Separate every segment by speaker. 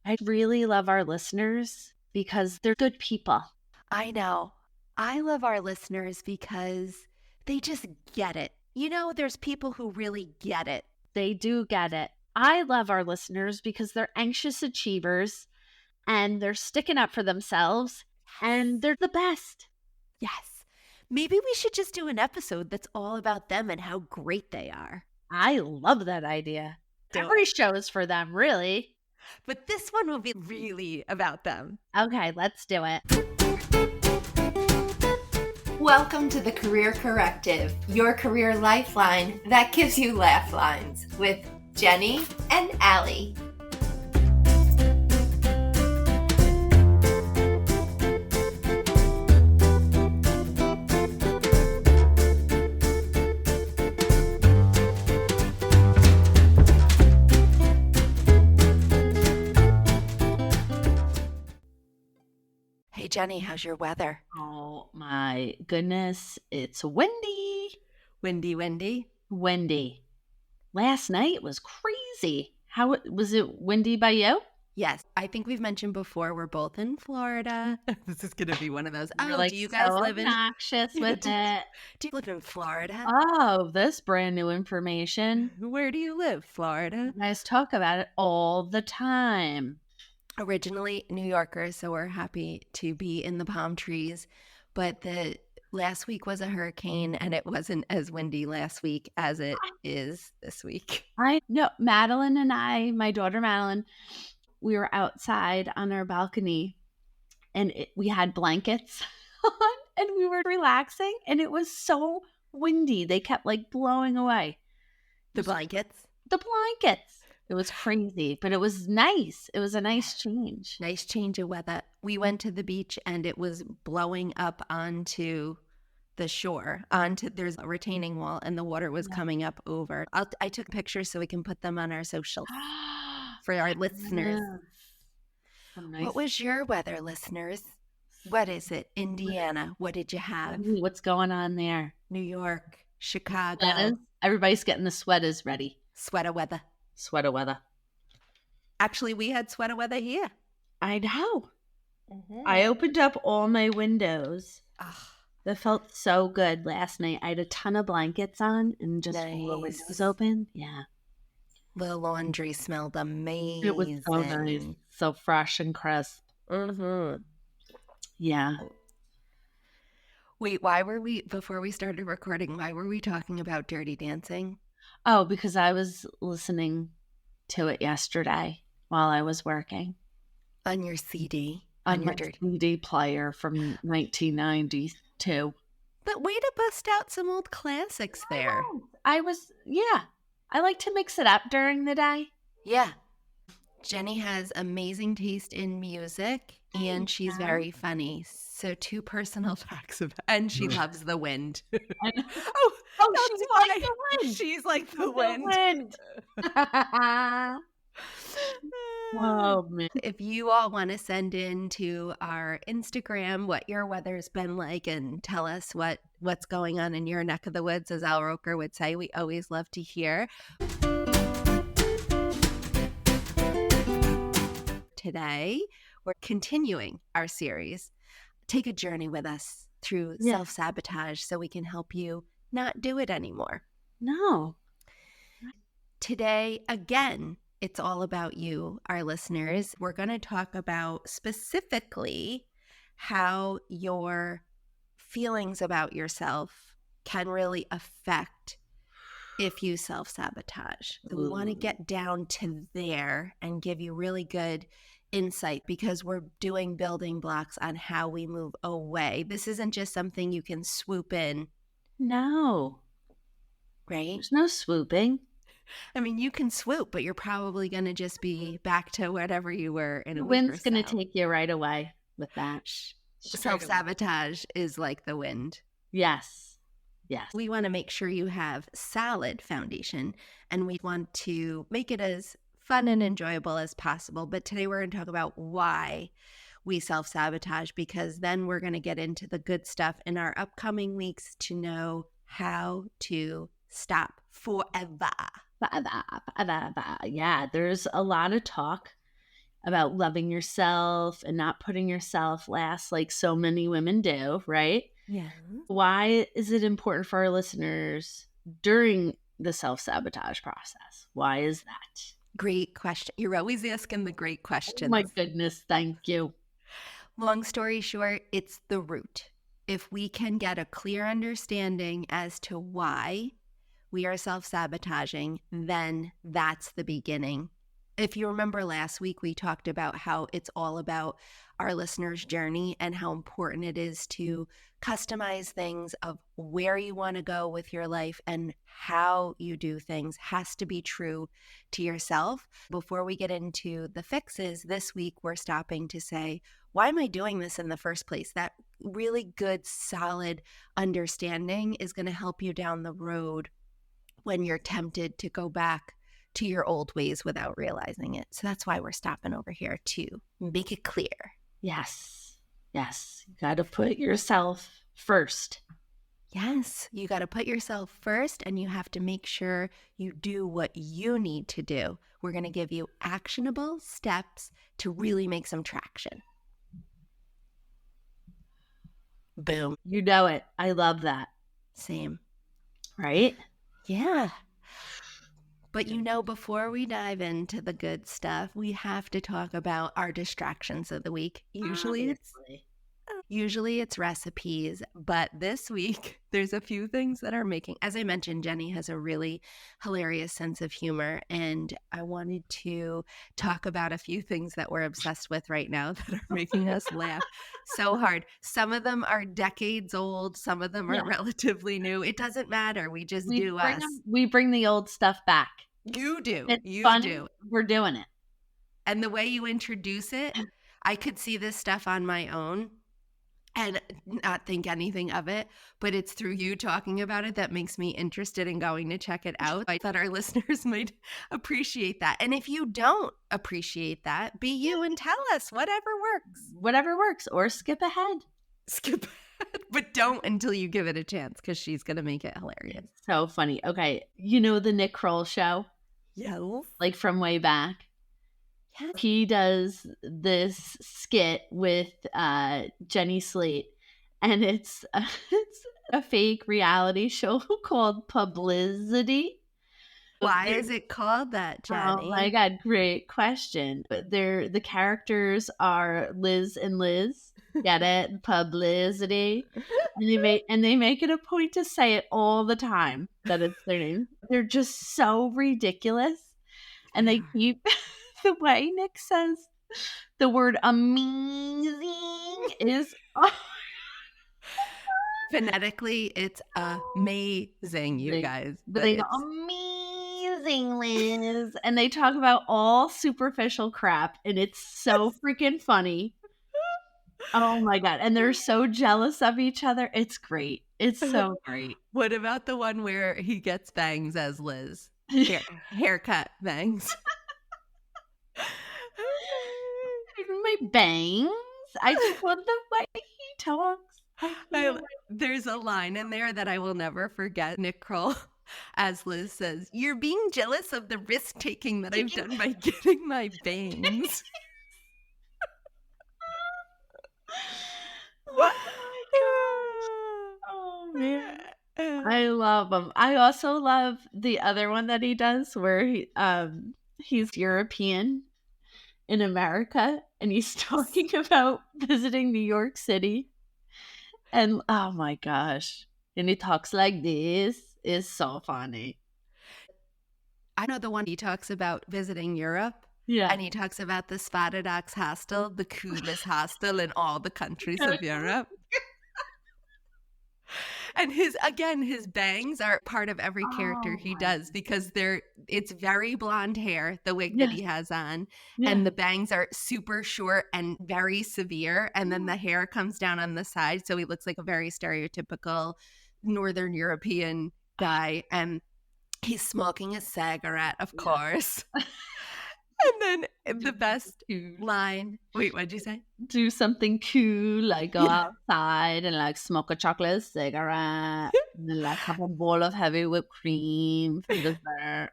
Speaker 1: I really love our listeners because they're good people.
Speaker 2: I know. I love our listeners because they just get it. There's people who really get it.
Speaker 1: They do get it. I love our listeners because they're anxious achievers and they're sticking up for themselves and they're the best.
Speaker 2: Yes. Maybe we should just do an episode that's all about them and how great they are.
Speaker 1: I love that idea.
Speaker 2: Do
Speaker 1: Every
Speaker 2: it.
Speaker 1: show is for them, really.
Speaker 2: But this one will be really about them.
Speaker 1: Okay, let's do it.
Speaker 3: Welcome to the Career Corrective, your career lifeline that gives you laugh lines with Jenny and Allie.
Speaker 2: Hey, Jenny, how's your weather?
Speaker 1: Oh my goodness, it's windy.
Speaker 2: Windy.
Speaker 1: Last night was crazy. How was it windy by you?
Speaker 2: Yes, I think we've mentioned before we're both in Florida. This is going to be one of those.
Speaker 1: You're
Speaker 2: Oh,
Speaker 1: like
Speaker 2: do you guys
Speaker 1: so
Speaker 2: live in?
Speaker 1: obnoxious with it?
Speaker 2: Do you live in Florida?
Speaker 1: Oh, this brand new information.
Speaker 2: Where do you live, Florida?
Speaker 1: You guys talk about it all the time.
Speaker 2: Originally New Yorkers, so we're happy to be in the palm trees. But the last week was a hurricane, and it wasn't as windy last week as it is this week.
Speaker 1: I know Madeline and I, my daughter Madeline, we were outside on our balcony and we had blankets on and we were relaxing and it was so windy. They kept like blowing away.
Speaker 2: The blankets?
Speaker 1: The blankets. It was crazy, but it was nice. It was a nice change.
Speaker 2: Nice change of weather. We went to the beach and it was blowing up onto the shore. There's a retaining wall and the water was coming up over. I took pictures so we can put them on our socials for our listeners.
Speaker 1: Nice.
Speaker 2: What was your weather, listeners? What is it? Indiana. What did you have?
Speaker 1: What's going on there?
Speaker 2: New York, Chicago.
Speaker 1: Sweaters? Everybody's getting the sweaters ready.
Speaker 2: Sweater weather.
Speaker 1: Sweater weather.
Speaker 2: Actually, we had sweater weather here.
Speaker 1: I know. I opened up all my windows. That felt so good last night. I had a ton of blankets on and just all the windows open. Yeah.
Speaker 2: The laundry smelled amazing.
Speaker 1: It was so nice. So fresh and crisp. Yeah.
Speaker 2: Wait, before we started recording, why were we talking about Dirty Dancing?
Speaker 1: Oh, because I was listening to it yesterday while I was working.
Speaker 2: On your CD?
Speaker 1: On your CD player from 1992.
Speaker 2: But way to bust out some old classics there.
Speaker 1: I like to mix it up during the day.
Speaker 2: Yeah. Jenny has amazing taste in music and she's very funny. So 2 personal facts and she loves the wind.
Speaker 1: She's like the wind.
Speaker 2: She's like the wind.
Speaker 1: Oh, man.
Speaker 2: If you all want to send in to our Instagram what your weather's been like and tell us what's going on in your neck of the woods, as Al Roker would say, we always love to hear. Today, we're continuing our series. Take a journey with us through self-sabotage so we can help you not do it anymore.
Speaker 1: No.
Speaker 2: Today, again, it's all about you, our listeners. We're going to talk about specifically how your feelings about yourself can really affect if you self-sabotage. So we want to get down to there and give you really good insight because we're doing building blocks on how we move away. This isn't just something you can swoop in.
Speaker 1: No.
Speaker 2: Right?
Speaker 1: There's no swooping.
Speaker 2: I mean, you can swoop, but you're probably going to just be back to whatever you were in a week or so.
Speaker 1: The wind's going to take you right away with that.
Speaker 2: Self-sabotage is like the wind.
Speaker 1: Yes. Yes.
Speaker 2: We want to make sure you have solid foundation, and we want to make it as fun and enjoyable as possible. But today we're going to talk about why we self-sabotage, because then we're going to get into the good stuff in our upcoming weeks to know how to stop forever.
Speaker 1: Yeah, there's a lot of talk about loving yourself and not putting yourself last like so many women do, right?
Speaker 2: Yeah.
Speaker 1: Why is it important for our listeners during the self-sabotage process? Why is that?
Speaker 2: Great question. You're always asking the great
Speaker 1: Oh
Speaker 2: questions.
Speaker 1: my goodness, thank you.
Speaker 2: Long story short, it's the root. If we can get a clear understanding as to why we are self-sabotaging, then that's the beginning. If you remember last week, we talked about how it's all about our listeners' journey and how important it is to customize things of where you want to go with your life and how you do things has to be true to yourself. Before we get into the fixes, this week we're stopping to say, why am I doing this in the first place? That really good, solid understanding is going to help you down the road when you're tempted to go back to your old ways without realizing it. So that's why we're stopping over here to make it clear.
Speaker 1: Yes. Yes. You got to put yourself first.
Speaker 2: Yes, you got to put yourself first and you have to make sure you do what you need to do. We're going to give you actionable steps to really make some traction. Boom.
Speaker 1: You know it. I love that.
Speaker 2: Same.
Speaker 1: Right?
Speaker 2: Yeah. But you know, before we dive into the good stuff, we have to talk about our distractions of the week. Usually it's recipes, but this week there's a few things that are making, as I mentioned, Jenny has a really hilarious sense of humor, and I wanted to talk about a few things that we're obsessed with right now that are making us laugh so hard. Some of them are decades old, some of them are relatively new. It doesn't matter. We just do us.
Speaker 1: We bring the old stuff back.
Speaker 2: You do.
Speaker 1: It's
Speaker 2: you
Speaker 1: fun.
Speaker 2: do.
Speaker 1: We're doing it.
Speaker 2: And the way you introduce it, I could see this stuff on my own and not think anything of it, but it's through you talking about it that makes me interested in going to check it out. I thought our listeners might appreciate that. And if you don't appreciate that, be you and tell us whatever works.
Speaker 1: Whatever works, or skip ahead.
Speaker 2: Skip ahead, but don't until you give it a chance because she's going to make it hilarious.
Speaker 1: So funny. Okay. You know the Nick Kroll show?
Speaker 2: Yes.
Speaker 1: Like from way back?
Speaker 2: Yes.
Speaker 1: He does this skit with Jenny Slate, and it's a fake reality show called Publicity.
Speaker 2: Why is it called that, Jenny?
Speaker 1: Oh my God, great question. But the characters are Liz and Liz. Get it? Publicity. And they make it a point to say it all the time that it's their name. They're just so ridiculous. And they keep the way Nick says the word amazing is
Speaker 2: phonetically it's amazing, you guys.
Speaker 1: But they go amazing, Liz. And they talk about all superficial crap, and it's so freaking funny. Oh my God. And they're so jealous of each other. It's great. It's so great.
Speaker 2: What about the one where he gets bangs as Liz? Haircut bangs.
Speaker 1: My bangs. I just love the way he talks.
Speaker 2: There's a line in there that I will never forget. Nick Kroll, as Liz says, "You're being jealous of the risk taking that I've done by getting my bangs."
Speaker 1: Oh man, I love him. I also love the other one that he does where he's European in America and he's talking about visiting New York City, and oh my gosh, and he talks like this. Is so funny.
Speaker 2: I know the one he talks about visiting Europe.
Speaker 1: Yeah.
Speaker 2: And he talks about the Spotted Ox hostel, the coolest hostel in all the countries of Europe. And his bangs are part of every character he does because it's very blonde hair, the wig that he has on. Yeah. And the bangs are super short and very severe. And then the hair comes down on the side. So he looks like a very stereotypical Northern European guy. And he's smoking a cigarette, of course. And then the best line. Wait, what'd you say?
Speaker 1: Do something cool, like go outside and like smoke a chocolate cigarette and then like have a bowl of heavy whipped cream for dessert.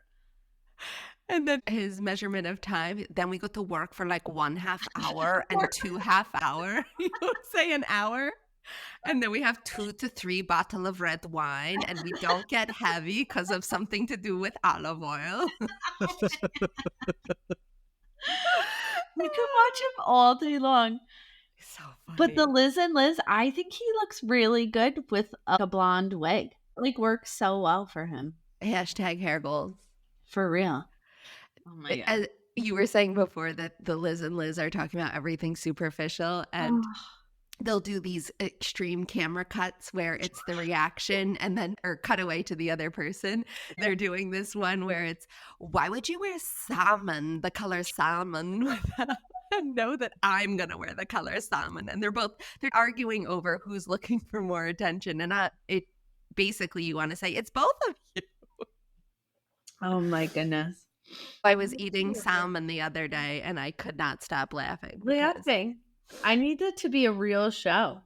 Speaker 2: And then his measurement of time, then we go to work for like 1/2 hour and 2 half-hour. You say an hour. And then we have 2 to 3 bottle of red wine, and we don't get heavy because of something to do with olive oil.
Speaker 1: You can watch him all day long.
Speaker 2: So funny.
Speaker 1: But the Liz and Liz, I think he looks really good with a blonde wig. Like, works so well for him.
Speaker 2: Hashtag hair goals.
Speaker 1: For real. Oh my God.
Speaker 2: As you were saying before that the Liz and Liz are talking about everything superficial, and they'll do these extreme camera cuts where it's the reaction and then, or cut away to the other person. They're doing this one where it's, why would you wear salmon, the color salmon, and know that I'm going to wear the color salmon? And they're arguing over who's looking for more attention. And it basically, you want to say, it's both of you.
Speaker 1: Oh my goodness.
Speaker 2: I was eating salmon the other day and I could not stop laughing.
Speaker 1: I need it to be a real show.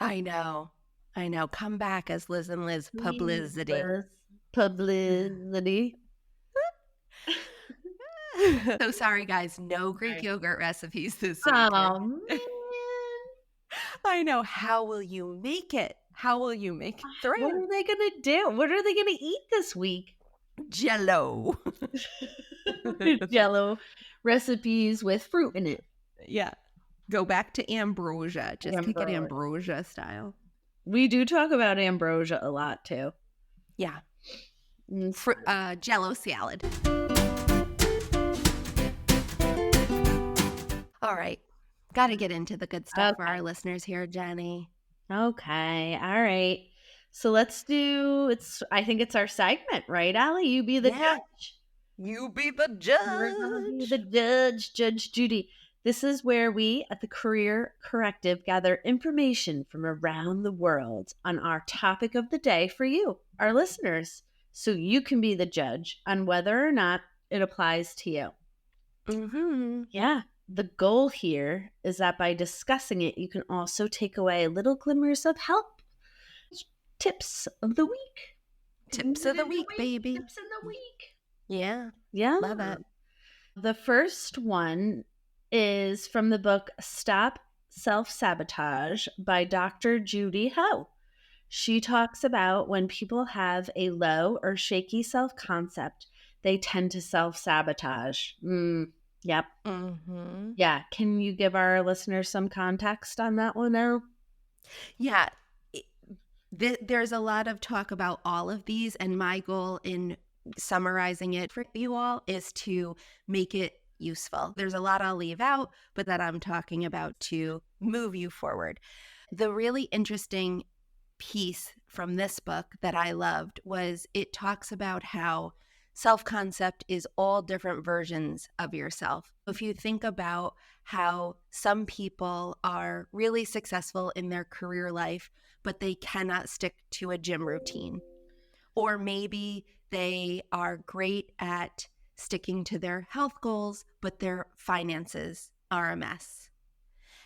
Speaker 2: I know. Come back as Liz and Liz publicity.
Speaker 1: Publicity.
Speaker 2: So sorry, guys. No Greek yogurt recipes this week.
Speaker 1: Oh, man.
Speaker 2: I know. How will you make it? How will you make it through?
Speaker 1: What are they going to do? What are they going to eat this week?
Speaker 2: Jello.
Speaker 1: Jello recipes with fruit in it.
Speaker 2: Yeah. Go back to ambrosia. Just take it ambrosia style.
Speaker 1: We do talk about ambrosia a lot too.
Speaker 2: Yeah. Jello salad. All right. Got to get into the good stuff for our listeners here, Jenny.
Speaker 1: Okay. All right. So let's do, I think it's our segment, right, Allie? You be the judge.
Speaker 2: You be the judge.
Speaker 1: We're gonna be the judge, Judge Judy. This is where we at the Career Corrective gather information from around the world on our topic of the day for you, our listeners, so you can be the judge on whether or not it applies to you.
Speaker 2: Mm-hmm.
Speaker 1: Yeah. The goal here is that by discussing it, you can also take away little glimmers of help. Tips of the week.
Speaker 2: Tips of the week, baby.
Speaker 1: Tips of the week.
Speaker 2: Yeah.
Speaker 1: Yeah.
Speaker 2: Love it.
Speaker 1: The first one is from the book Stop Self-Sabotage by Dr. Judy Ho. She talks about when people have a low or shaky self-concept, they tend to self-sabotage. Yep.
Speaker 2: Mm-hmm.
Speaker 1: Yeah. Can you give our listeners some context on that one, Earl?
Speaker 2: Yeah. There's a lot of talk about all of these, and my goal in summarizing it for you all is to make it useful. There's a lot I'll leave out, but that I'm talking about to move you forward. The really interesting piece from this book that I loved was it talks about how self-concept is all different versions of yourself. If you think about how some people are really successful in their career life, but they cannot stick to a gym routine, or maybe they are great at sticking to their health goals, but their finances are a mess.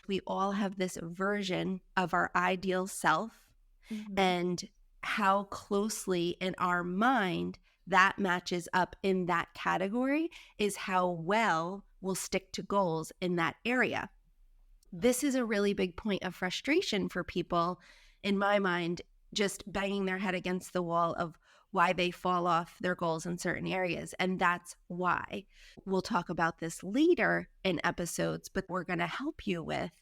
Speaker 2: We all have this version of our ideal self, and how closely in our mind that matches up in that category is how well we'll stick to goals in that area. This is a really big point of frustration for people, in my mind, just banging their head against the wall of why they fall off their goals in certain areas. And that's why. We'll talk about this later in episodes, but we're going to help you with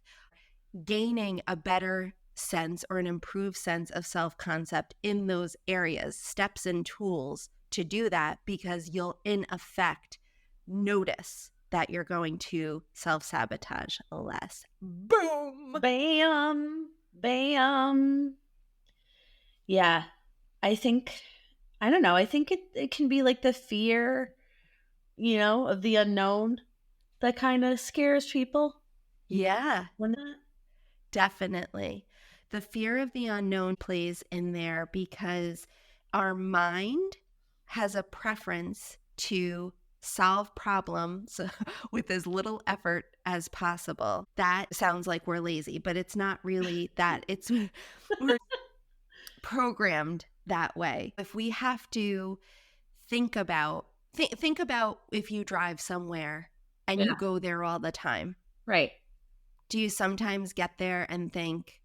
Speaker 2: gaining a better sense or an improved sense of self-concept in those areas, steps and tools to do that, because you'll in effect notice that you're going to self-sabotage less. Boom!
Speaker 1: Bam! Bam! Yeah, I think it can be like the fear, of the unknown that kind of scares people.
Speaker 2: Yeah.
Speaker 1: Wouldn't it?
Speaker 2: Definitely. The fear of the unknown plays in there because our mind has a preference to solve problems with as little effort as possible. That sounds like we're lazy, but it's not really that. We're programmed that way. If we have to think about Think about if you drive somewhere and you
Speaker 1: Yeah.
Speaker 2: go there all the time.
Speaker 1: Right.
Speaker 2: Do you sometimes get there and think,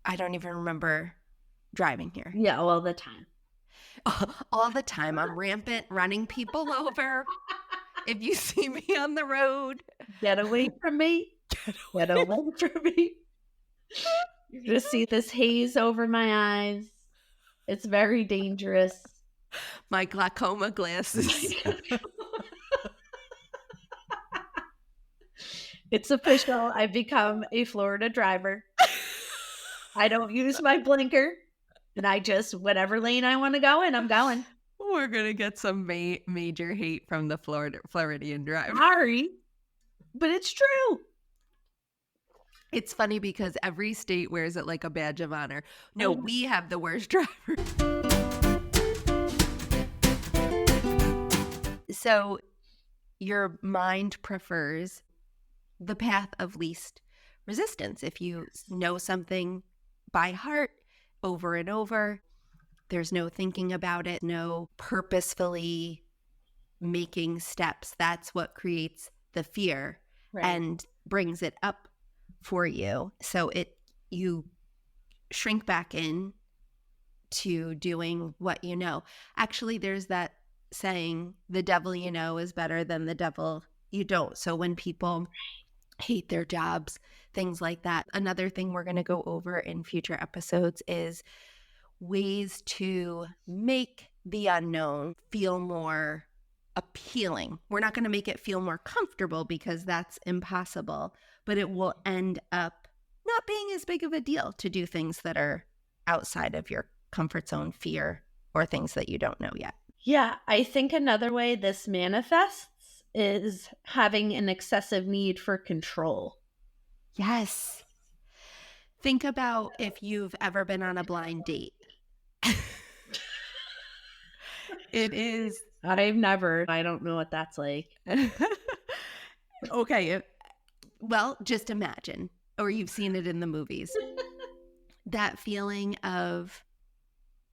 Speaker 2: I don't even remember driving here?
Speaker 1: Yeah, all the time.
Speaker 2: All the time. I'm rampant, running people over. If you see me on the road,
Speaker 1: Get away from me. Get away from me. You just see this haze over my eyes. It's very dangerous.
Speaker 2: my glaucoma glasses.
Speaker 1: It's official. I've become a Florida driver. I don't use my blinker. And I just, whatever lane I want to go in, I'm going.
Speaker 2: We're going to get some major hate from the Floridian driver.
Speaker 1: Sorry, but it's true.
Speaker 2: It's funny because every state wears it like a badge of honor. No, we have the worst driver. So your mind prefers the path of least resistance. If you know something by heart over and over, there's no thinking about it, no purposefully making steps. That's what creates the fear and brings it up for you. So you shrink back in to doing what you know. Actually, there's that saying, the devil you know is better than the devil you don't. So when people hate their jobs, things like that. Another thing we're going to go over in future episodes is ways to make the unknown feel more appealing. We're not going to make it feel more comfortable because that's impossible, but it will end up not being as big of a deal to do things that are outside of your comfort zone, fear, or things that you don't know yet.
Speaker 1: Yeah, I think another way this manifests is having an excessive need for control.
Speaker 2: Yes. Think about if you've ever been on a blind date. It is.
Speaker 1: I've never. I don't know what that's like.
Speaker 2: Okay. Well, just imagine, or you've seen it in the movies. That feeling of,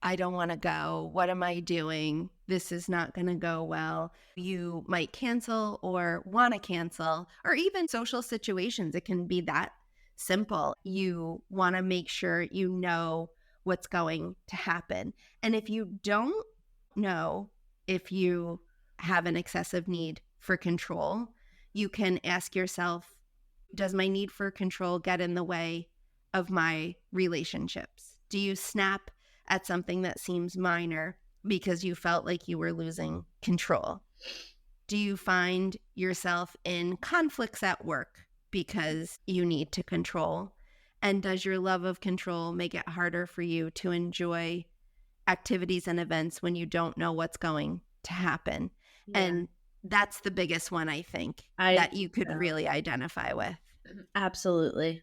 Speaker 2: I don't want to go. What am I doing? This is not going to go well. You might cancel or want to cancel, or even social situations. It can be that simple. You want to make sure you know what's going to happen. And if you don't know if you have an excessive need for control, you can ask yourself, does my need for control get in the way of my relationships? Do you snap at something that seems minor because you felt like you were losing control? Do you find yourself in conflicts at work because you need to control? And does your love of control make it harder for you to enjoy activities and events when you don't know what's going to happen? Yeah. And that's the biggest one, I think, that you could really identify with.
Speaker 1: Absolutely.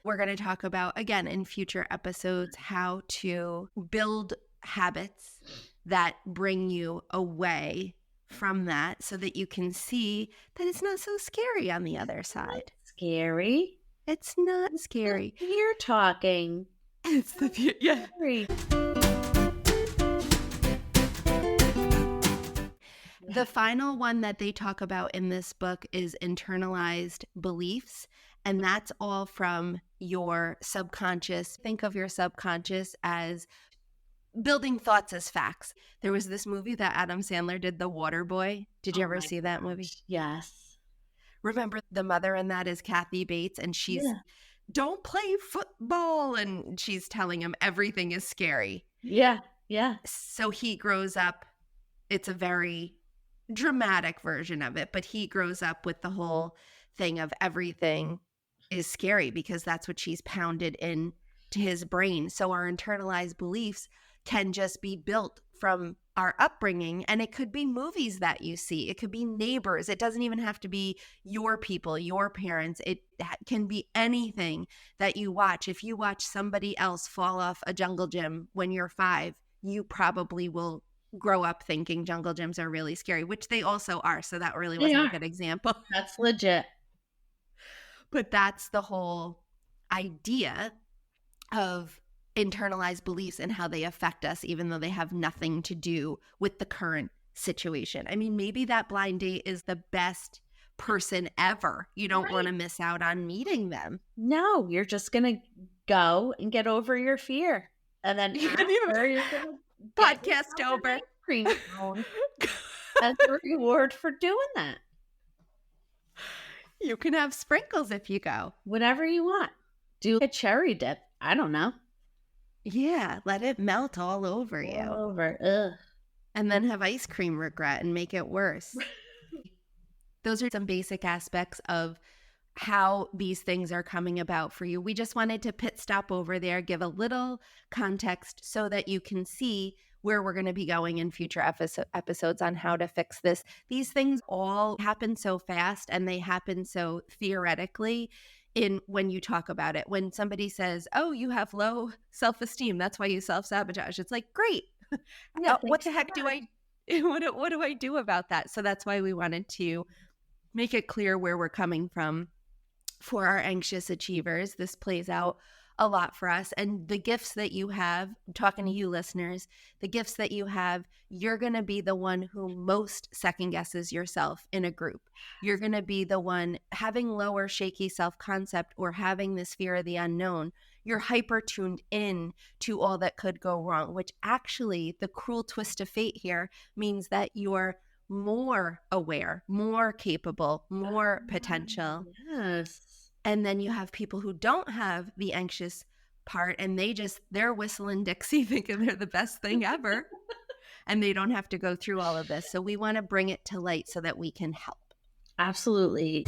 Speaker 2: We're going to talk about, again, in future episodes, how to build habits that bring you away from that so that you can see that it's not so scary on the other side.
Speaker 1: Scary?
Speaker 2: It's not scary.
Speaker 1: You're talking.
Speaker 2: It's the fear. Yeah.
Speaker 1: Scary.
Speaker 2: The final one that they talk about in this book is internalized beliefs. And that's all from your subconscious. Think of your subconscious as building thoughts as facts. There was this movie that Adam Sandler did, The Waterboy. Did you ever see that movie?
Speaker 1: Yes.
Speaker 2: Remember the mother in that is Kathy Bates, and she's, don't play football. And she's telling him everything is scary.
Speaker 1: Yeah. Yeah.
Speaker 2: So he grows up. It's a very dramatic version of it, but he grows up with the whole thing of everything is scary because that's what she's pounded in to his brain. So our internalized beliefs can just be built from our upbringing, and it could be movies that you see. It could be neighbors. It doesn't even have to be your people, your parents. It can be anything that you watch. If you watch somebody else fall off a jungle gym when you're 5, you probably will grow up thinking jungle gyms are really scary, which they also are. So that really wasn't a good example.
Speaker 1: That's legit.
Speaker 2: But that's the whole idea of internalized beliefs and how they affect us, even though they have nothing to do with the current situation. I mean, maybe that blind date is the best person ever. You don't want to miss out on meeting them.
Speaker 1: No, you're just going to go and get over your fear. And then after, you're going to
Speaker 2: podcast over.
Speaker 1: Ice cream cone as a reward for doing that.
Speaker 2: You can have sprinkles if you go.
Speaker 1: Whatever you want. Do a cherry dip. I don't know.
Speaker 2: Yeah, let it melt all over you.
Speaker 1: All over. Ugh.
Speaker 2: And then have ice cream regret and make it worse. Those are some basic aspects of how these things are coming about for you. We just wanted to pit stop over there, give a little context so that you can see where we're going to be going in future episodes on how to fix this. These things all happen so fast and they happen so theoretically when you talk about it. When somebody says, oh, you have low self-esteem, that's why you self-sabotage. It's like, great.
Speaker 1: Yeah,
Speaker 2: what the heck do I do about that? So that's why we wanted to make it clear where we're coming from for our anxious achievers. This plays out a lot for us. And the gifts that you have, I'm talking to you listeners, the gifts that you have, you're going to be the one who most second guesses yourself in a group. You're going to be the one having lower shaky self-concept or having this fear of the unknown. You're hyper tuned in to all that could go wrong, which actually the cruel twist of fate here means that you're more aware, more capable, more potential.
Speaker 1: Yes.
Speaker 2: And then you have people who don't have the anxious part and they're whistling Dixie thinking they're the best thing ever. And they don't have to go through all of this. So we want to bring it to light so that we can help.
Speaker 1: Absolutely.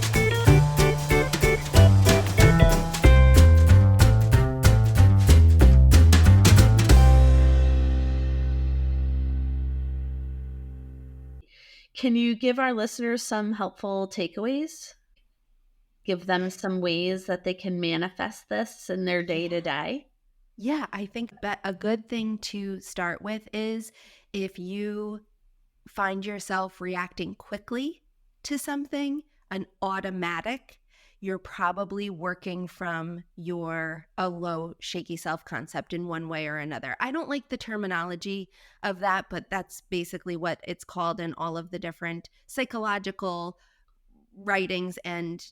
Speaker 1: Can you give our listeners some helpful takeaways? Give them some ways that they can manifest this in their day-to-day?
Speaker 2: Yeah, I think a good thing to start with is if you find yourself reacting quickly to something, an automatic, you're probably working from a low, shaky self-concept in one way or another. I don't like the terminology of that, but that's basically what it's called in all of the different psychological writings, and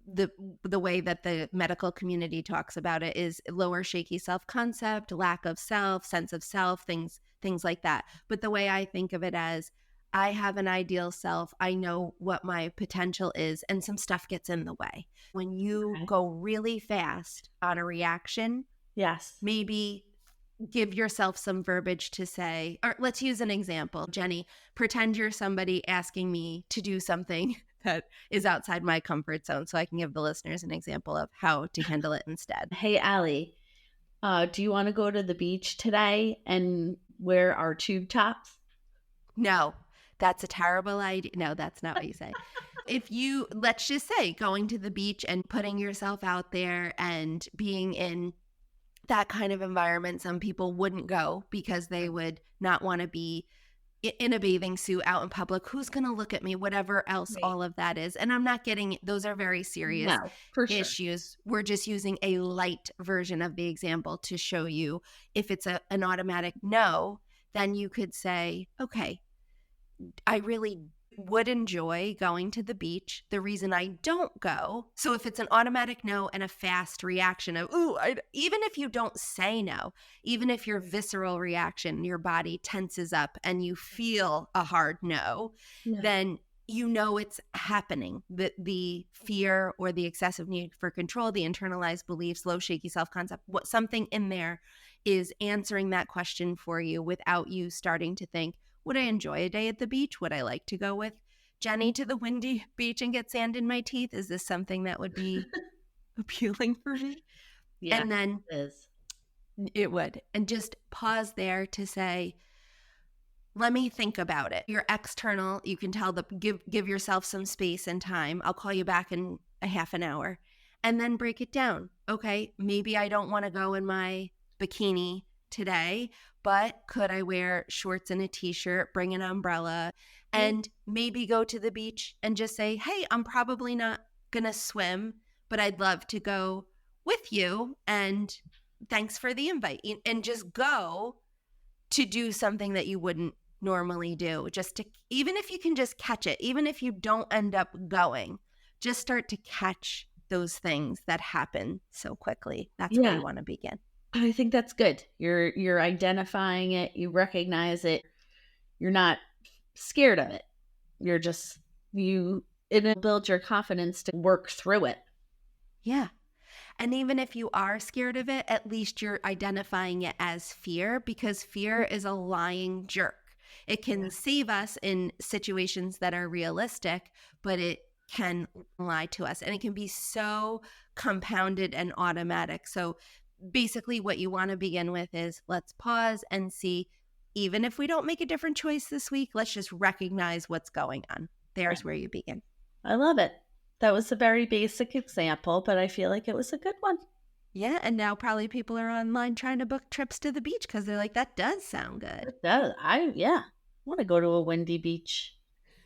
Speaker 2: the way that the medical community talks about it is lower shaky self-concept, lack of self, sense of self, things like that. But the way I think of it as, I have an ideal self, I know what my potential is, and some stuff gets in the way. When you go really fast on a reaction,
Speaker 1: yes,
Speaker 2: maybe give yourself some verbiage to say, or let's use an example. Jenny, pretend you're somebody asking me to do something that is outside my comfort zone, so I can give the listeners an example of how to handle it instead.
Speaker 1: Hey, Allie, do you want to go to the beach today and wear our tube tops?
Speaker 2: No, that's a terrible idea. No, that's not what you say. Let's just say going to the beach and putting yourself out there and being in that kind of environment, some people wouldn't go because they would not want to be in a bathing suit out in public. Who's going to look at me? Whatever else all of that is. And I'm not getting, those are very serious issues. We're just using a light version of the example to show you if it's an automatic no, then you could say, okay, I really would enjoy going to the beach. The reason I don't go, so if it's an automatic no and a fast reaction of, even if you don't say no, even if your visceral reaction, your body tenses up and you feel a hard no, then you know it's happening. The fear or the excessive need for control, the internalized beliefs, low shaky self-concept, something in there is answering that question for you without you starting to think, would I enjoy a day at the beach? Would I like to go with Jenny to the windy beach and get sand in my teeth? Is this something that would be appealing for me?
Speaker 1: Yeah,
Speaker 2: and then it would. And just pause there to say, let me think about it. You're external. You can tell give yourself some space and time. I'll call you back in a half an hour. And then break it down. Okay, maybe I don't want to go in my bikini today, but could I wear shorts and a t-shirt, bring an umbrella, and maybe go to the beach and just say, hey, I'm probably not going to swim, but I'd love to go with you. And thanks for the invite. And just go to do something that you wouldn't normally do, just to, even if you can just catch it, even if you don't end up going, just start to catch those things that happen so quickly. That's where
Speaker 1: Yeah.
Speaker 2: we want to begin.
Speaker 1: I think that's good. You're identifying it, you recognize it. You're not scared of it. You're just it'll build your confidence to work through it.
Speaker 2: Yeah. And even if you are scared of it, at least you're identifying it as fear, because fear is a lying jerk. It can save us in situations that are realistic, but it can lie to us, and it can be so compounded and automatic. So basically what you want to begin with is, let's pause and see, even if we don't make a different choice this week, let's just recognize what's going on. There's where you begin.
Speaker 1: I love it. That was a very basic example, but I feel like it was a good one.
Speaker 2: Yeah, and now probably people are online trying to book trips to the beach because they're like, that does sound good.
Speaker 1: It does. I want to go to a windy beach.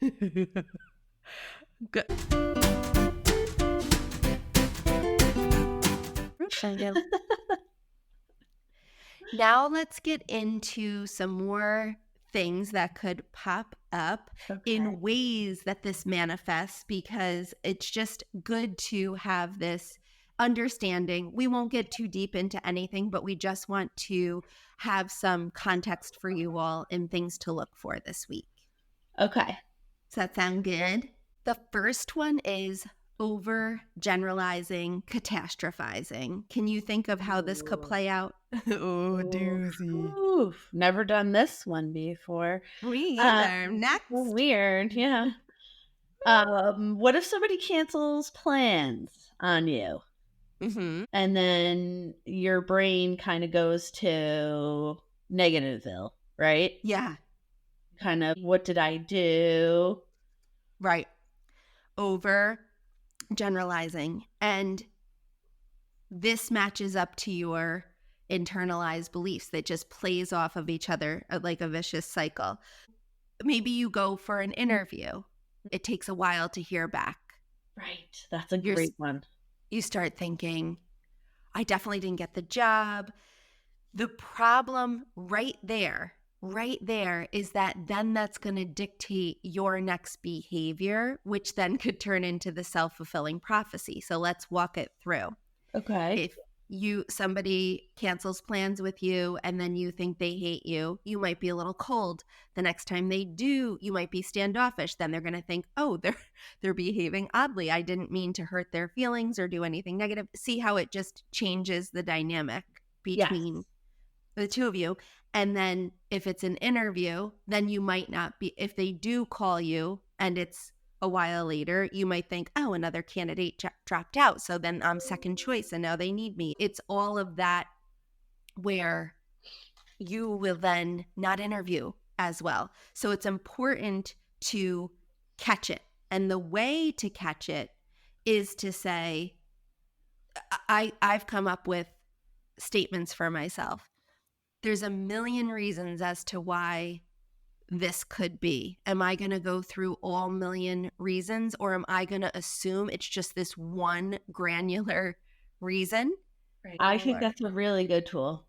Speaker 2: Good. Now let's get into some more things that could pop up in ways that this manifests, because it's just good to have this understanding. We won't get too deep into anything, but we just want to have some context for you all and things to look for this week.
Speaker 1: Okay.
Speaker 2: Does that sound good? The first one is overgeneralizing, catastrophizing. Can you think of how this could play out? Oh, doozy.
Speaker 1: Oof, never done this one before.
Speaker 2: Me either. Next.
Speaker 1: Weird, yeah. What if somebody cancels plans on you?
Speaker 2: Mm-hmm.
Speaker 1: And then your brain kind of goes to Negativeville, right?
Speaker 2: Yeah.
Speaker 1: Kind of, what did I do?
Speaker 2: Right. Over generalizing. And this matches up to your internalized beliefs that just plays off of each other like a vicious cycle. Maybe you go for an interview. It takes a while to hear back.
Speaker 1: Right. That's a great one.
Speaker 2: You start thinking, I definitely didn't get the job. The problem right there is that then that's going to dictate your next behavior, which then could turn into the self-fulfilling prophecy. So let's walk it through.
Speaker 1: Okay.
Speaker 2: If somebody cancels plans with you and then you think they hate you, you might be a little cold. The next time they do, you might be standoffish. Then they're going to think, oh, they're behaving oddly. I didn't mean to hurt their feelings or do anything negative. See how it just changes the dynamic between the two of you. And then if it's an interview, then you might not be, if they do call you and it's a while later, you might think, oh, another candidate dropped out. So then I'm second choice and now they need me. It's all of that where you will then not interview as well. So it's important to catch it. And the way to catch it is to say, I've come up with statements for myself. There's a million reasons as to why this could be. Am I going to go through all million reasons, or am I going to assume it's just this one granular reason?
Speaker 1: Right. I think that's a really good tool.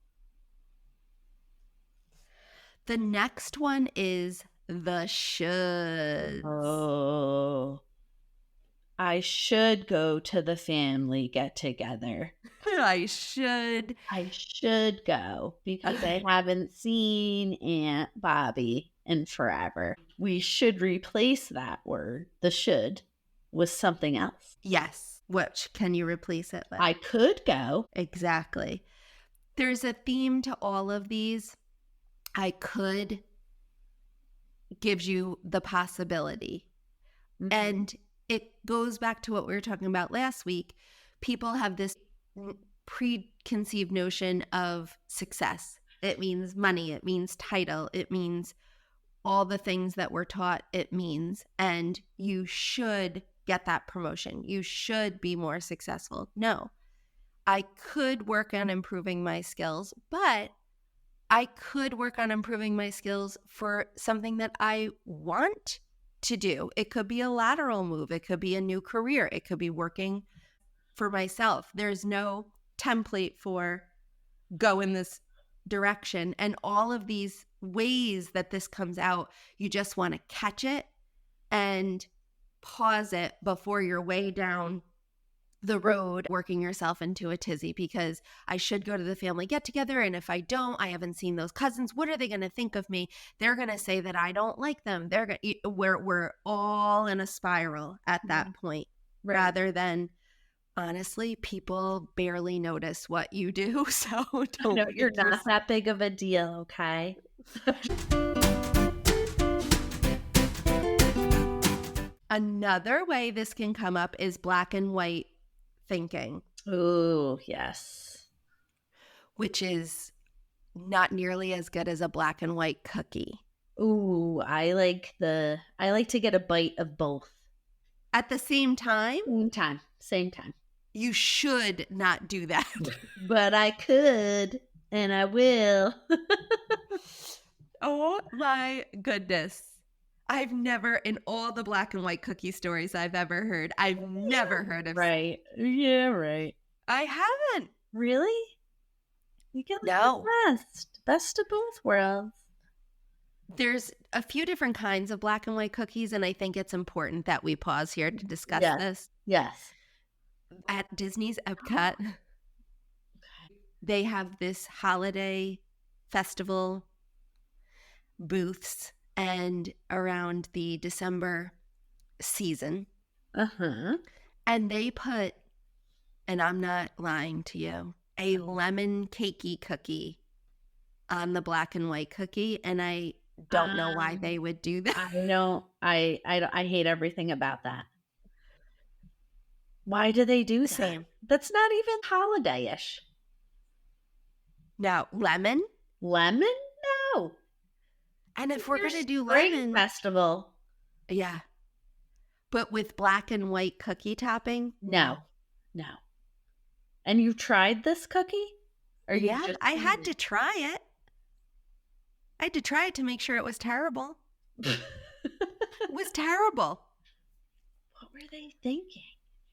Speaker 2: The next one is the shoulds.
Speaker 1: Oh, I should go to the family get together.
Speaker 2: I should
Speaker 1: go because I haven't seen Aunt Bobby in forever. We should replace that word, the should, with something else.
Speaker 2: Yes. Which can you replace it with?
Speaker 1: I could go.
Speaker 2: Exactly. There's a theme to all of these. I could gives you the possibility. Mm-hmm. And it goes back to what we were talking about last week. People have this preconceived notion of success. It means money. It means title. It means all the things that we're taught it means. And you should get that promotion. You should be more successful. No, I could work on improving my skills, but I could work on improving my skills for something that I want to do. It could be a lateral move. It could be a new career. It could be working for myself. There's no template for go in this direction. And all of these ways that this comes out, you just want to catch it and pause it before you're way down the road working yourself into a tizzy, because I should go to the family get together, and if I don't, I haven't seen those cousins, what are they going to think of me? They're going to say that I don't like them. They're going to, we're all in a spiral at that point, rather than, honestly, people barely notice what you do, so don't
Speaker 1: No, you're not that big of a deal, okay?
Speaker 2: Another way this can come up is black and white thinking.
Speaker 1: Ooh, yes.
Speaker 2: Which is not nearly as good as a black and white cookie.
Speaker 1: Ooh, I like to get a bite of both.
Speaker 2: At the same time?
Speaker 1: Same time.
Speaker 2: You should not do that.
Speaker 1: But I could, and I will.
Speaker 2: Oh my goodness. I've never, in all the black and white cookie stories I've ever heard, I've never heard of.
Speaker 1: Right. Yeah, right.
Speaker 2: I haven't.
Speaker 1: Really? You get
Speaker 2: No.
Speaker 1: The best of both worlds.
Speaker 2: There's a few different kinds of black and white cookies, and I think it's important that we pause here to discuss this.
Speaker 1: Yes.
Speaker 2: At Disney's Epcot, they have this holiday festival booths, and around the December season. And they put, and I'm not lying to you, a lemon cakey cookie on the black and white cookie, and I don't know why they would do that.
Speaker 1: I know. I hate everything about that. Why do they do that?
Speaker 2: Same.
Speaker 1: That's not even holiday-ish.
Speaker 2: Now, lemon?
Speaker 1: Lemon? No.
Speaker 2: And if we're going to do
Speaker 1: Spring
Speaker 2: lemon
Speaker 1: festival.
Speaker 2: Yeah. But with black and white cookie topping?
Speaker 1: No. And you tried this cookie? Or
Speaker 2: yeah, I had to try it. I had to try it to make sure it was terrible. It was terrible.
Speaker 1: What were they thinking?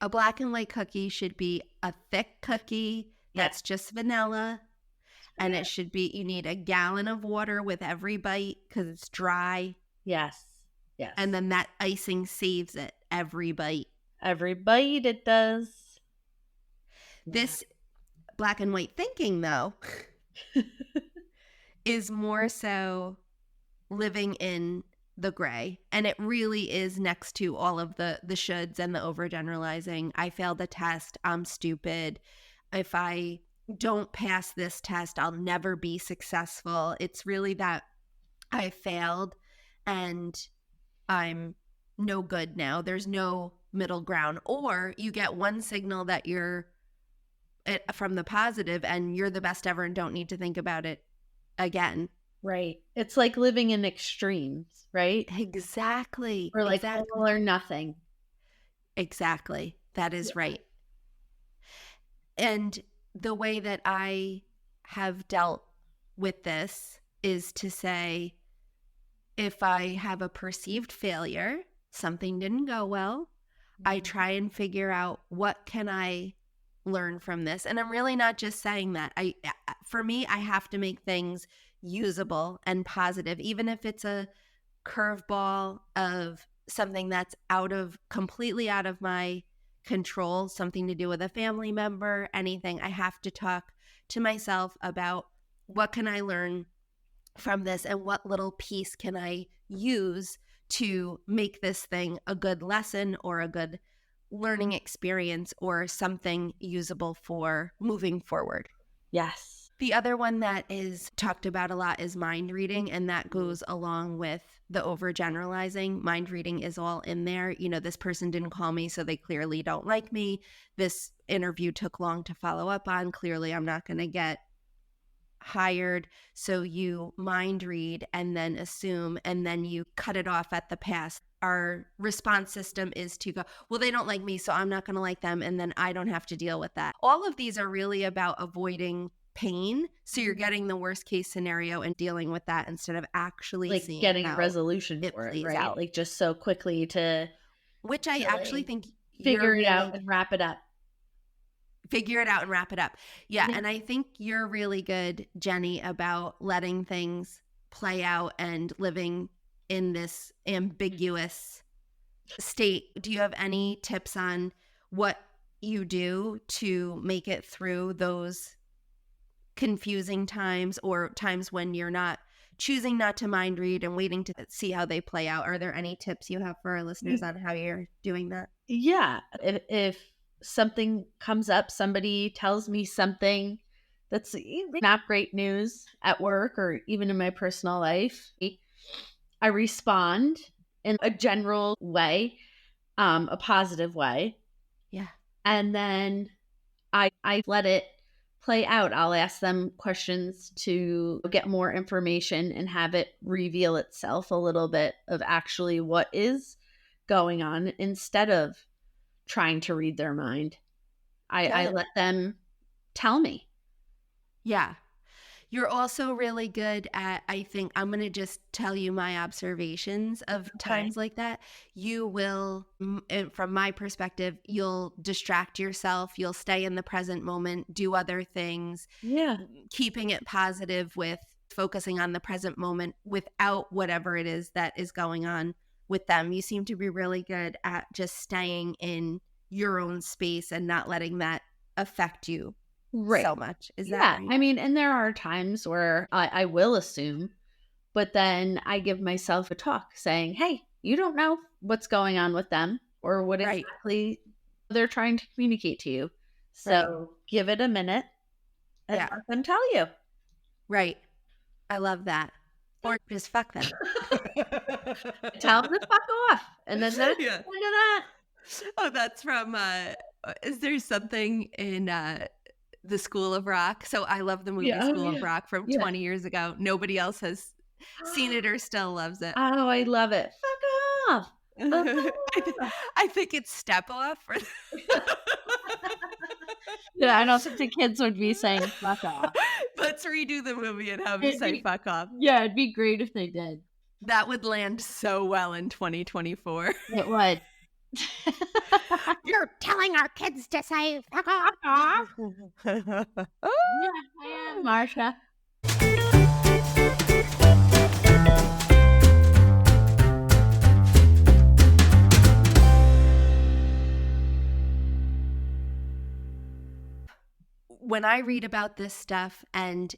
Speaker 2: A black and white cookie should be a thick cookie that's just vanilla. And it should be, you need a gallon of water with every bite because it's dry.
Speaker 1: Yes.
Speaker 2: And then that icing saves it every bite.
Speaker 1: Every bite it does.
Speaker 2: This black and white thinking, though, is more so living in the gray. And it really is next to all of the shoulds and the overgeneralizing. I failed the test. I'm stupid. If I don't pass this test, I'll never be successful. It's really that I failed and I'm no good now. There's no middle ground. Or you get one signal that you're from the positive and you're the best ever and don't need to think about it again.
Speaker 1: Right. It's like living in extremes, right?
Speaker 2: Exactly.
Speaker 1: Or like all or nothing.
Speaker 2: Exactly. That is right. And the way that I have dealt with this is to say, if I have a perceived failure, something didn't go well, I try and figure out what can I learn from this. And I'm really not just saying that. For me, I have to make things usable and positive, even if it's a curveball of something that's completely out of my control, something to do with a family member, anything. I have to talk to myself about what can I learn from this and what little piece can I use to make this thing a good lesson or a good learning experience or something usable for moving forward.
Speaker 1: Yes.
Speaker 2: The other one that is talked about a lot is mind reading, and that goes along with the overgeneralizing. Mind reading is all in there. You know, this person didn't call me, so they clearly don't like me. This interview took long to follow up on. Clearly, I'm not going to get hired. So you mind read and then assume, and then you cut it off at the pass. Our response system is to go, well, they don't like me, so I'm not going to like them, and then I don't have to deal with that. All of these are really about avoiding pain. So you're getting the worst case scenario and dealing with that instead of actually
Speaker 1: like
Speaker 2: seeing
Speaker 1: getting a resolution for it, right?
Speaker 2: Out.
Speaker 1: Like just so quickly to,
Speaker 2: which I actually think
Speaker 1: figure it out and wrap it up.
Speaker 2: figure it out and wrap it up. Yeah.
Speaker 1: Yeah.
Speaker 2: And I think you're really good, Jenny, about letting things play out and living in this ambiguous state. Do you have any tips on what you do to make it through those confusing times or times when you're not choosing not to mind read and waiting to see how they play out? Are there any tips you have for our listeners on how you're doing that?
Speaker 1: Yeah. If something comes up, somebody tells me something that's not great news at work or even in my personal life, I respond in a general way, a positive way.
Speaker 2: Yeah.
Speaker 1: And then I let it play out. I'll ask them questions to get more information and have it reveal itself a little bit of actually what is going on instead of trying to read their mind. I let them tell me.
Speaker 2: Yeah. You're also really good at, I think, I'm going to just tell you my observations of times like that. You will, from my perspective, you'll distract yourself. You'll stay in the present moment, do other things.
Speaker 1: Yeah.
Speaker 2: Keeping it positive with focusing on the present moment without whatever it is that is going on with them. You seem to be really good at just staying in your own space and not letting that affect you so much. Is that right?
Speaker 1: I mean, and there are times where I will assume, but then I give myself a talk saying, hey, you don't know what's going on with them or what exactly they're trying to communicate to you. So give it a minute and let them tell you.
Speaker 2: Right. I love that. Or just fuck them.
Speaker 1: Tell them to fuck off. And then that's the end of that.
Speaker 2: Oh, that's from, is there something in the School of Rock? So I love the movie School of Rock from 20 years ago. Nobody else has seen it or still loves it.
Speaker 1: Oh, I love it. Fuck off.
Speaker 2: I think it's Step Off.
Speaker 1: Yeah, I don't think the kids would be saying fuck off.
Speaker 2: Let's redo the movie and have them say fuck off.
Speaker 1: Yeah, it'd be great if they did.
Speaker 2: That would land so well in 2024.
Speaker 1: It would.
Speaker 2: You're telling our kids to say fuck off.
Speaker 1: Yeah, I am, Marsha.
Speaker 2: When I read about this stuff and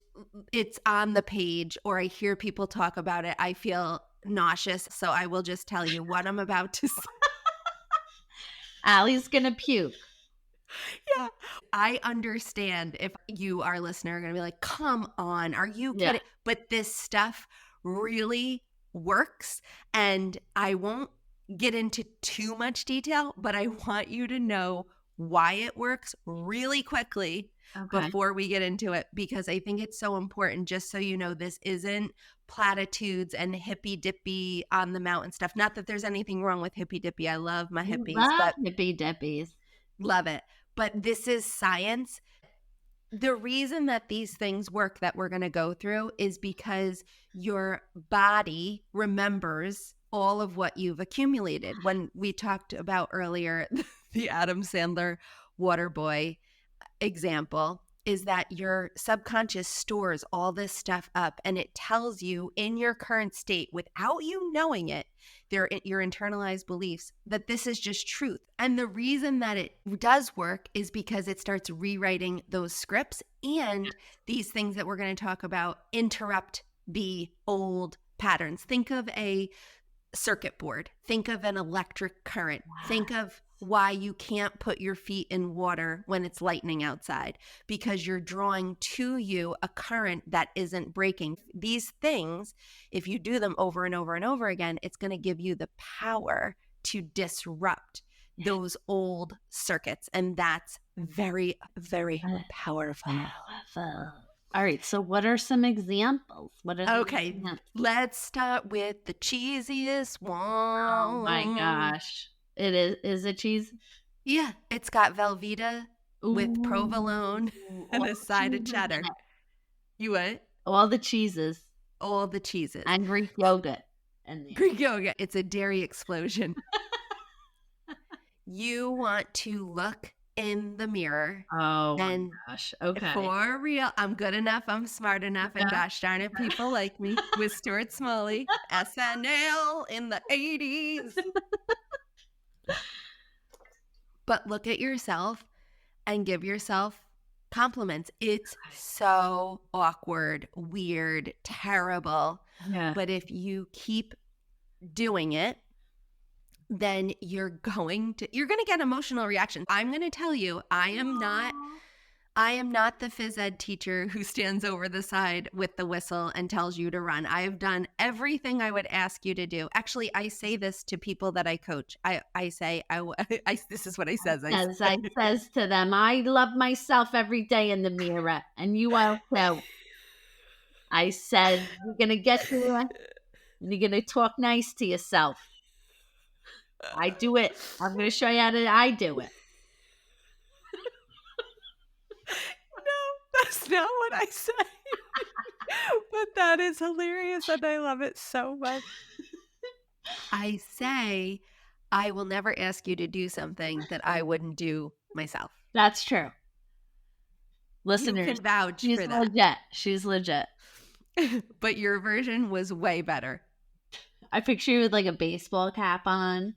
Speaker 2: it's on the page or I hear people talk about it, I feel nauseous. So I will just tell you what I'm about to say.
Speaker 1: Allie's gonna puke.
Speaker 2: Yeah. I understand if you, our listener, are going to be like, come on, are you kidding? Yeah. But this stuff really works. And I won't get into too much detail, but I want you to know why it works really quickly before we get into it, because I think it's so important. Just so you know, this isn't platitudes and hippy dippy on the mountain stuff. Not that there's anything wrong with hippy dippy. I love my hippies.
Speaker 1: Love hippy dippies.
Speaker 2: Love it. But this is science. The reason that these things work that we're going to go through is because your body remembers all of what you've accumulated. When we talked about earlier, the Adam Sandler Waterboy example is that your subconscious stores all this stuff up and it tells you in your current state without you knowing it, your internalized beliefs, that this is just truth. And the reason that it does work is because it starts rewriting those scripts, and these things that we're going to talk about interrupt the old patterns. Think of a circuit board. Think of an electric current. Wow. Think of why you can't put your feet in water when it's lightning outside, because you're drawing to you a current that isn't breaking. These things, if you do them over and over and over again, it's going to give you the power to disrupt those old circuits. And that's very, very powerful.
Speaker 1: All right. So what are some examples?
Speaker 2: Okay. Let's start with the cheesiest one.
Speaker 1: Oh my gosh. It is it cheese?
Speaker 2: Yeah. It's got Velveeta with provolone and a side of cheddar. You what?
Speaker 1: All the cheeses.
Speaker 2: All the cheeses.
Speaker 1: And Greek yogurt.
Speaker 2: Greek yogurt. It's a dairy explosion. You want to look in the mirror.
Speaker 1: Oh my
Speaker 2: And
Speaker 1: gosh. Okay.
Speaker 2: for real, I'm good enough, I'm smart enough, and
Speaker 1: Yeah.
Speaker 2: gosh darn it, people like me with Stuart Smalley, SNL in the 80s. But look at yourself and give yourself compliments. It's so awkward, weird, terrible.
Speaker 1: Yeah.
Speaker 2: But if you keep doing it, then you're going to get emotional reactions. I'm going to tell you, I am not the phys ed teacher who stands over the side with the whistle and tells you to run. I have done everything I would ask you to do. Actually, I say this to people that I coach. I say, this is what I says.
Speaker 1: As I says to them, I love myself every day in the mirror, and you are too. I said, you're going to get through it, and you're going to talk nice to yourself. I do it. I'm going to show you how I do it.
Speaker 2: No, that's not what I say. But that is hilarious, and I love it so much. I say, I will never ask you to do something that I wouldn't do myself.
Speaker 1: That's true. Listeners,
Speaker 2: you can vouch
Speaker 1: she's
Speaker 2: for that.
Speaker 1: legit. She's legit.
Speaker 2: But your version was way better.
Speaker 1: I picture you with like a baseball cap on.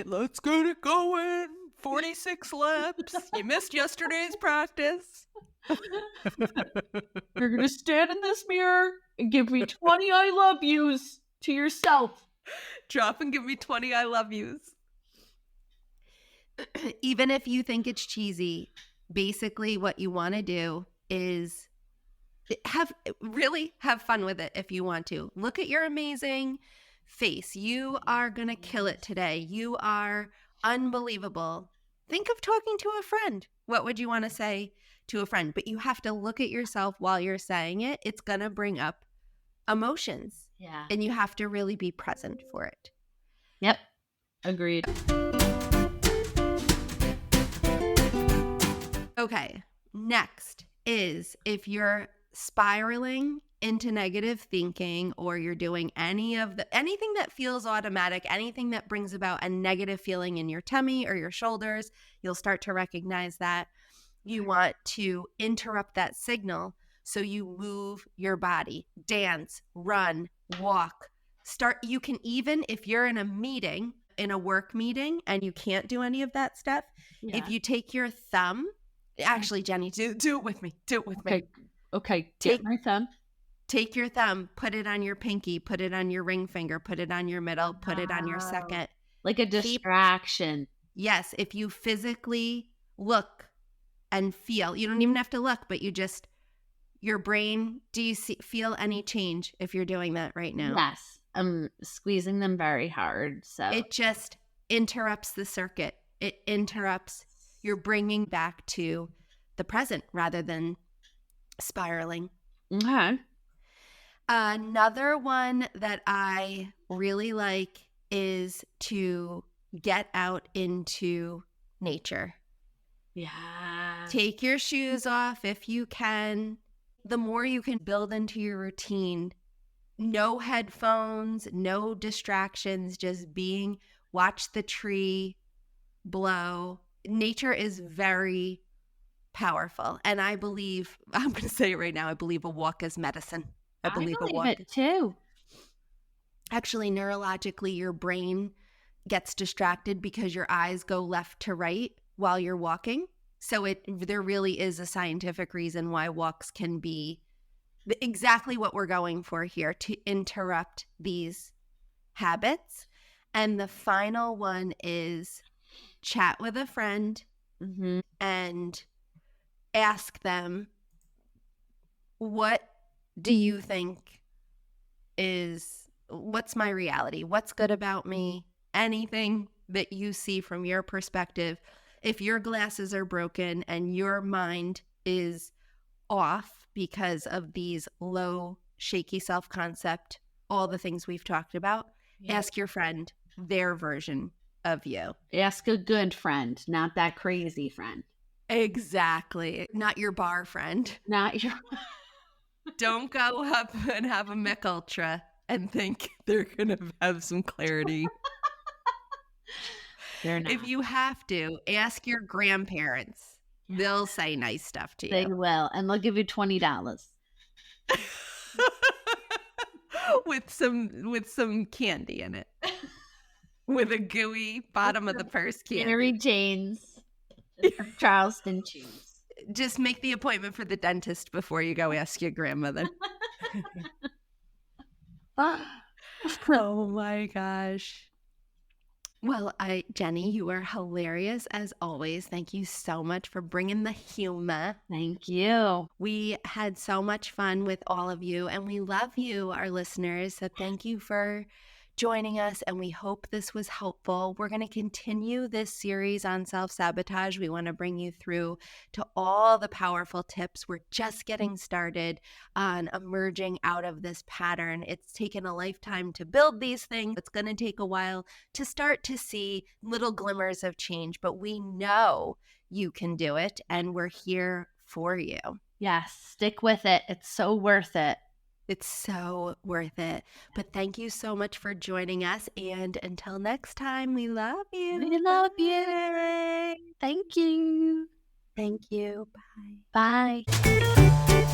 Speaker 2: Let's get it going. 46 laps. You missed yesterday's practice.
Speaker 1: You're going to stand in this mirror and give me 20 I love yous to yourself.
Speaker 2: Drop and give me 20 I love yous. Even if you think it's cheesy, basically what you want to do is have fun with it if you want to. Look at your amazing face. You are going to kill it today. You are unbelievable. Think of talking to a friend. What would you want to say to a friend? But you have to look at yourself while you're saying it. It's going to bring up emotions.
Speaker 1: Yeah.
Speaker 2: And you have to really be present for it.
Speaker 1: Yep. Agreed.
Speaker 2: Okay. Next is if you're spiraling into negative thinking, or you're doing anything that feels automatic, anything that brings about a negative feeling in your tummy or your shoulders, you'll start to recognize that. You want to interrupt that signal, so you move your body, dance, run, walk. You can, even if you're in a meeting, in a work meeting, and you can't do any of that stuff, if you take your thumb, actually, Jenny, do it with me. Do it with me.
Speaker 1: Okay. Take my thumb.
Speaker 2: Take your thumb, put it on your pinky, put it on your ring finger, put it on your middle, put it on your second.
Speaker 1: Like a distraction.
Speaker 2: Yes, if you physically look and feel, you don't even have to look, but your brain, do you feel any change if you're doing that right now?
Speaker 1: Yes. I'm squeezing them very hard. So
Speaker 2: it just interrupts the circuit. It interrupts, you're bringing back to the present rather than spiraling.
Speaker 1: Okay.
Speaker 2: Another one that I really like is to get out into nature.
Speaker 1: Yeah.
Speaker 2: Take your shoes off if you can. The more you can build into your routine, no headphones, no distractions, just watch the tree blow. Nature is very powerful. And I believe, I'm going to say it right now, I believe a walk is medicine. I believe
Speaker 1: it too.
Speaker 2: Actually, neurologically, your brain gets distracted because your eyes go left to right while you're walking. So there really is a scientific reason why walks can be exactly what we're going for here, to interrupt these habits. And the final one is chat with a friend and ask them, what do you think what's my reality? What's good about me? Anything that you see from your perspective. If your glasses are broken and your mind is off because of these low, shaky self-concept, all the things we've talked about, ask your friend their version of you.
Speaker 1: Ask a good friend, not that crazy friend.
Speaker 2: Exactly. Not your bar friend.
Speaker 1: Not your...
Speaker 2: Don't go up and have a Mick Ultra and think they're going to have some clarity.
Speaker 1: They're not.
Speaker 2: If you have to, ask your grandparents. They'll say nice stuff to
Speaker 1: They
Speaker 2: you.
Speaker 1: will, and they'll give you $20
Speaker 2: with some candy in it. With a gooey bottom of the purse candy.
Speaker 1: Mary Jane's Charleston cheese.
Speaker 2: Just make the appointment for the dentist before you go ask your grandmother. Oh my gosh. Well, Jenny, you are hilarious as always. Thank you so much for bringing the humor.
Speaker 1: Thank you.
Speaker 2: We had so much fun with all of you, and we love you, our listeners. So thank you for joining us, and we hope this was helpful. We're going to continue this series on self-sabotage. We want to bring you through to all the powerful tips. We're just getting started on emerging out of this pattern. It's taken a lifetime to build these things. It's going to take a while to start to see little glimmers of change, but we know you can do it, and we're here for you.
Speaker 1: Yes, stick with it. It's so worth it.
Speaker 2: It's so worth it. But thank you so much for joining us. And until next time, we love you.
Speaker 1: We love you. Thank you.
Speaker 2: Thank you. Bye.
Speaker 1: Bye.